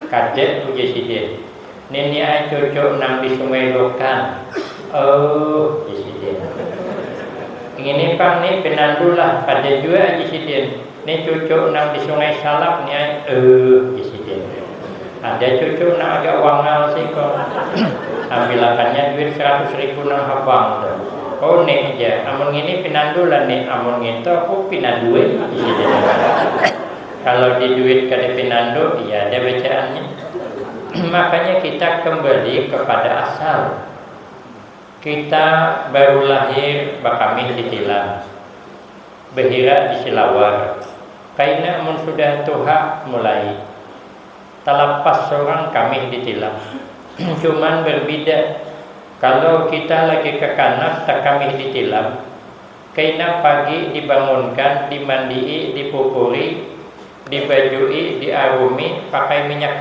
Kadek puji sidin. Nini ai cocok nang di Sungai Lokan. Oh, puji sidin. Ini pang ni penandulah pada juga puji sidin. Ni cocok nang di Sungai Salak ni ai puji sidin. Ada cocok nang agak wangal sih kok. Ambilakannya duit 100.000 nang habang tu. Oh ni aja. Amun ini penandulah ni amun gitu aku pinanduin puji sidin. Kalau di duit kada pinando, ya ada bacaannya. Makanya kita kembali kepada asal. Kita baru lahir bakami ditilang, behira di Silawar. Kaina mun sudah tuha mulai. Talapas seorang kami ditilang. Cuman berbeda. Kalau kita lagi ke kanak tak kami ditilang. Kaina pagi dibangunkan, dimandii, dipupuri, dibajui, diarumi, pakai minyak